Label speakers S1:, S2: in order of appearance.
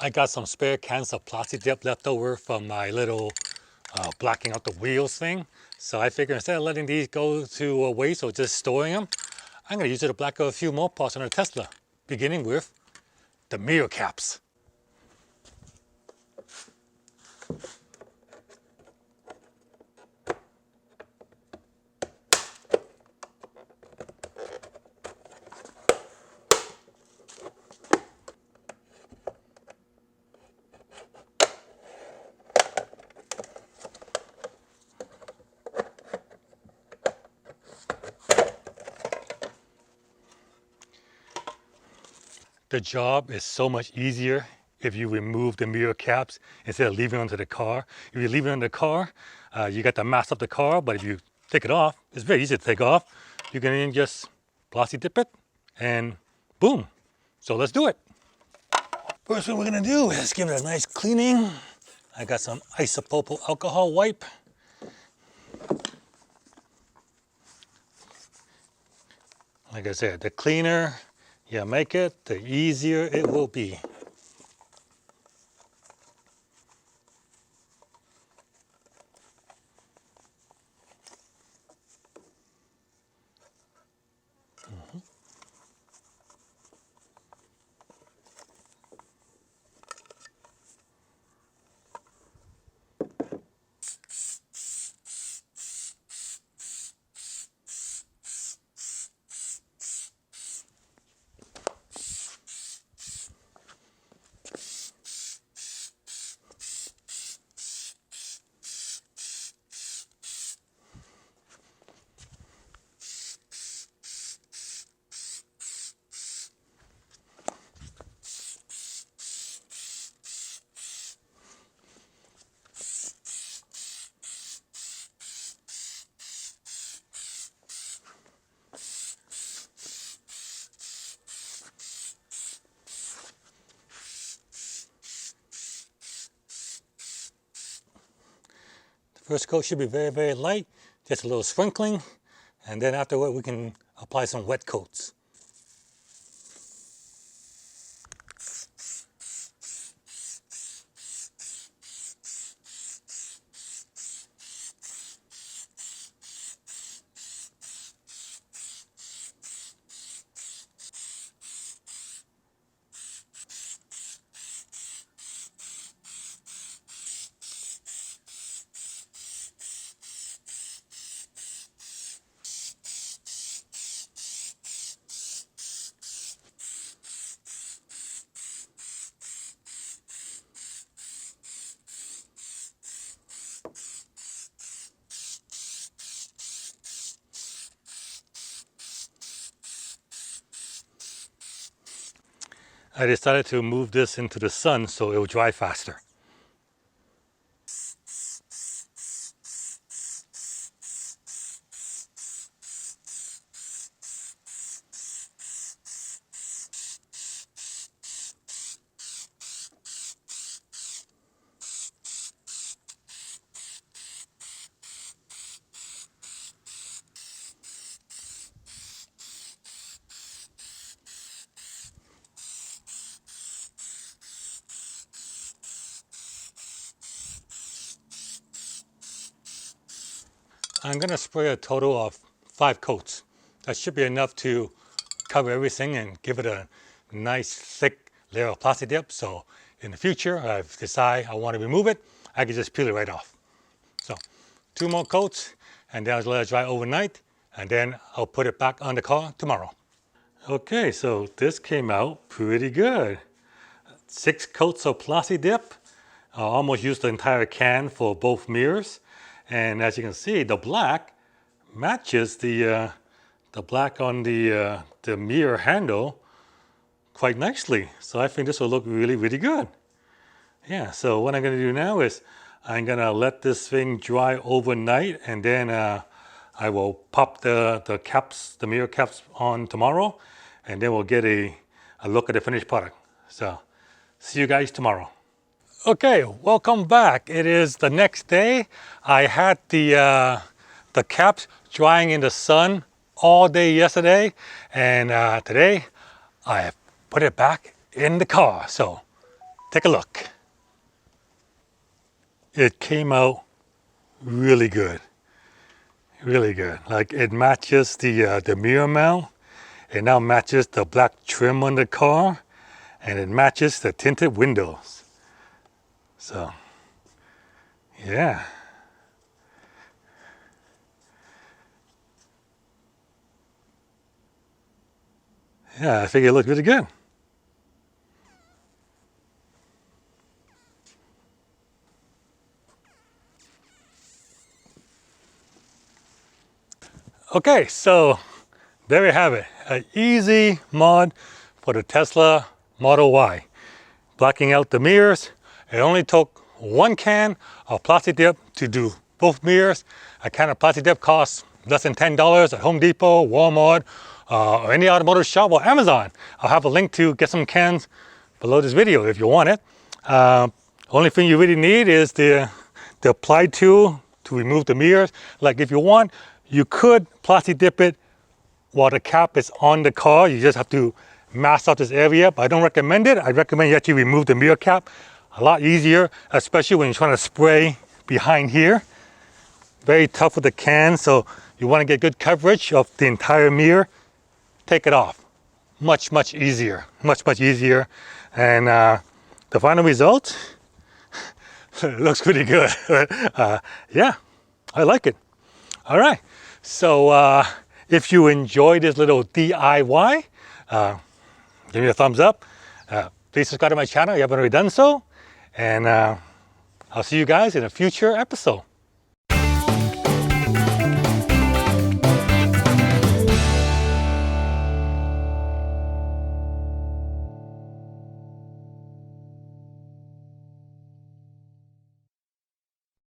S1: I got some spare cans of plastic dip left over from my little blacking out the wheels thing. So I figured instead of letting these go to waste or just storing them, I'm going to use it to black out a few more parts on a Tesla, beginning with the mirror caps. The job is so much easier if you remove the mirror caps instead of leaving it onto the car. If you leave it on the car, you got the mass of the car, but if you take it off, it's very easy to take off. You can then just plastic dip it and boom. So let's do it. First thing we're gonna do is give it a nice cleaning. I got some isopropyl alcohol wipe. Like I said, the cleaner you make it, the easier it will be. First coat should be very, very light, just a little sprinkling, and then afterward we can apply some wet coats. I decided to move this into the sun so it will dry faster. I'm going to spray a total of 5 coats. That should be enough to cover everything and give it a nice thick layer of plastic dip. So in the future, if I decide I want to remove it, I can just peel it right off. So 2 more coats, and then I'll let it dry overnight, and then I'll put it back on the car tomorrow. Okay, so this came out pretty good. 6 coats of plastic dip. I almost used the entire can for both mirrors. And as you can see, the black matches the black on the mirror handle quite nicely. So I think this will look really, really good. Yeah, so what I'm gonna do now is I'm gonna let this thing dry overnight, and then I will pop the caps, the mirror caps on tomorrow, and then we'll get a look at the finished product. So see you guys tomorrow. Okay, welcome back. It is the next day. I had the caps drying in the sun all day yesterday, and today I put it back in the car. So take a look. It came out really good. Really good. Like it matches the mirror mount. It now matches the black trim on the car. And it matches the tinted windows. So, yeah. Yeah, I think it looked really good. Okay, so there you have it. An easy mod for the Tesla Model Y. Blacking out the mirrors. It only took one can of plastic dip to do both mirrors. A can of plastic dip costs less than $10 at Home Depot, Walmart, or any automotive shop or Amazon. I'll have a link to get some cans below this video if you want it. Only thing you really need is the apply tool to remove the mirrors. Like if you want, you could plastic dip it while the cap is on the car. You just have to mask out this area, but I don't recommend it. I recommend you actually remove the mirror cap. A lot easier, especially when you're trying to spray behind here. Very tough with the can, so you want to get good coverage of the entire mirror. Take it off. Much, much easier. Much, much easier. And the final result looks pretty good. Yeah, I like it. All right, so if you enjoyed this little DIY, give me a thumbs up. Please subscribe to my channel if you haven't already done so. And I'll see you guys in a future episode.